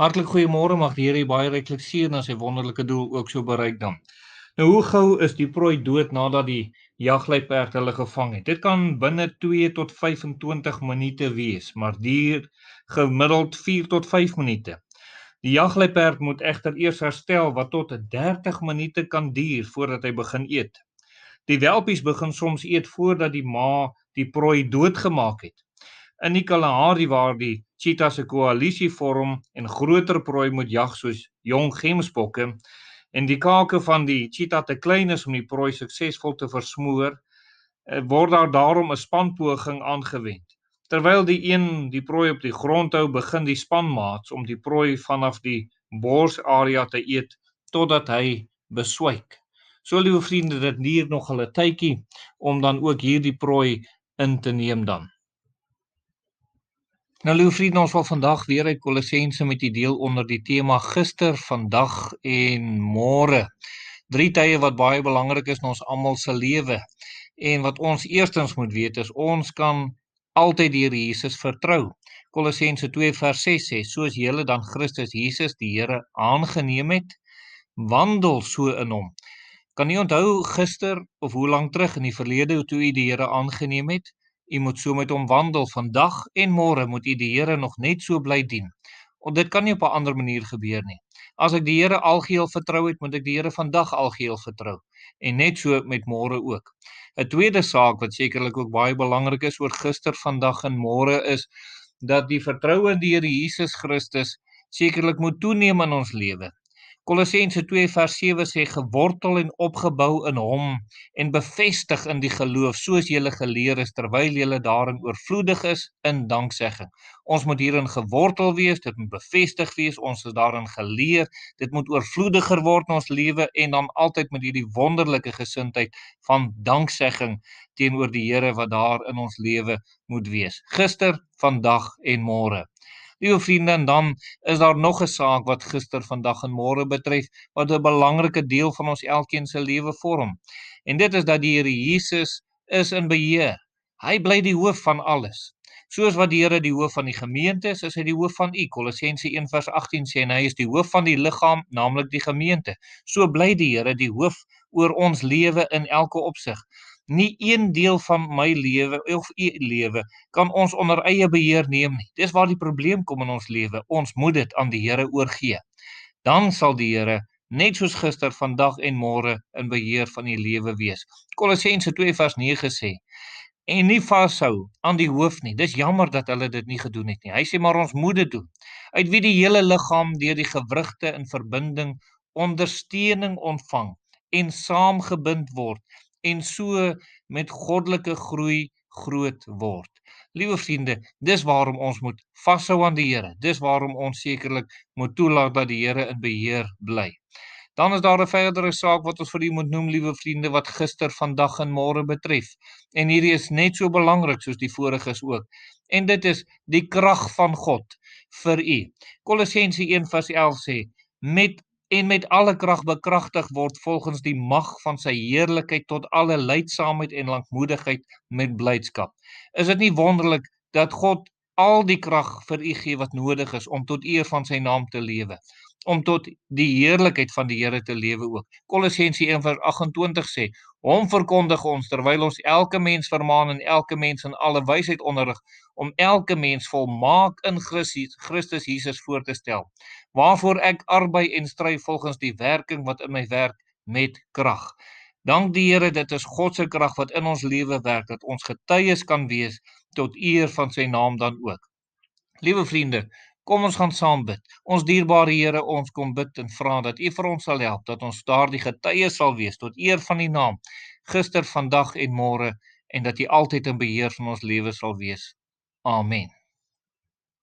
Hartlik goeiemôre, mag die Here u baie ryklik seën en sy wonderlike doel ook so bereik dan. Nou hoe gou is die prooi dood nadat die jagluiperd hulle gevang het? Dit kan binne 2 tot 25 minute wees, maar duur gemiddeld 4 tot 5 minute. Die jagluiperd moet egter eers herstel wat tot 30 minute kan duur voordat hy begin eet. Die welpies begin soms eet voordat die ma die prooi doodgemaak het. In die Kalahari waar die cheetahs 'n koalisie vorm en groter prooi moet jag soos jong gemsbokke en die kake van die cheetah te klein is om die prooi suksesvol te versmoor, word daar daarom 'n spanpoging aangewend. Terwyl die een die prooi op die grond hou, begin die spanmaats om die prooi vanaf die borsarea te eet totdat hy beswyk. So liewe vriende, dit duur nog 'n tydjie om dan ook hierdie prooi in te neem dan. Nou liewe vriende, ons wil vandag weer uit Kolossense met u deel onder die tema gister, vandag en môre. 3 tye wat baie belangrik is in ons almal se lewe. En wat ons eerstens moet weet is ons kan altyd die Here Jesus vertrou. Kolossense 2 vers 6 sê: "Soos julle dan Christus Jesus die Here aangeneem het, wandel so in hom." Kan u onthou gister of hoe lank terug in die verlede toe u die Here aangeneem het? U moet so met hom wandel. Vandag en môre moet u die Here nog net so bly dien. Want dit kan nie op 'n ander manier gebeur nie. As ek die Here algeheel vertrou het, moet ek die Here vandag algeheel vertrou. En net so met môre ook. 'n Tweede saak wat sekerlik ook baie belangrik is oor gister, vandag en môre is dat die vertroue in die Here Jesus Christus sekerlik moet toeneem in ons lewe. Kolossense 2 vers 7 sê: "Gewortel en opgebou in hom en bevestig in die geloof, soos julle geleer is, terwyl julle daarin oorvloedig is in danksegging." Ons moet hierin gewortel wees, dit moet bevestig wees, ons is daarin geleer, dit moet oorvloediger word in ons lewe en dan altyd met hierdie wonderlike gesindheid van danksegging teenoor die Here wat daar in ons lewe moet wees. Gister, vandag en môre. Liewe vriende, en dan is daar nog 'n saak wat gister, vandag en môre betref, wat 'n belangrike deel van ons elkeen se lewe vorm. En dit is dat die Here Jesus is in beheer. Hy bly die hoof van alles. Soos wat die Here die hoof van die gemeente is hy die hoof van u. Kolossense 1 vers 18 sê, en hy is die hoof van die liggaam, naamlik die gemeente. So bly die Here die hoof oor ons lewe in elke opsig. Nie een deel van my lewe of u lewe kan ons onder eie beheer neem nie. Dis waar die probleem kom in ons lewe. Ons moet dit aan die Here oorgee. Dan sal die Here net soos gister, vandag en môre in beheer van u lewe wees. Kolossense 2 vers 9 sê: "En nie vashou aan die hoof nie." Dis jammer dat hulle dit nie gedoen het nie. Hy sê maar ons moet dit doen. Uit wie die hele liggaam deur die gewrigte in verbinding ondersteuning ontvang en saamgebind word en so met goddelike groei groot word. Liewe vriende, dis waarom ons moet vashou aan die Here. Dis waarom ons sekerlik moet toelaat dat die Here in beheer bly. Dan is daar 'n verdere saak wat ons vir u moet noem, liewe vriende, wat gister, vandag en môre betref. En hierdie is net so belangrik soos die voriges ook. En dit is die krag van God vir u. Kolossense 1 vers 11 sê: met alle krag bekragtig word volgens die mag van sy heerlikheid tot alle lydsaamheid en lankmoedigheid met blydskap. Is dit nie wonderlik dat God al die krag vir u gee wat nodig is om tot eer van sy naam te lewe, om tot die heerlikheid van die Here te lewe ook. Kolossense 1 vers 28 sê: "Hom verkondig ons terwyl ons elke mens vermaan en elke mens in alle wysheid onderrig, om elke mens volmaak in Christus Jesus voor te stel, waarvoor ek arbei en stry volgens die werking wat in my werk met krag." Dank die Here, dit is God se krag wat in ons lewe werk, dat ons getuies kan wees tot eer van sy naam dan ook. Liewe vriende, kom ons gaan saam bid. Ons dierbare Here, ons kom bid en vra dat U vir ons sal help, dat ons daardie getuies sal wees tot eer van U naam, gister, vandag en môre, en dat U altyd in beheer van ons lewe sal wees. Amen.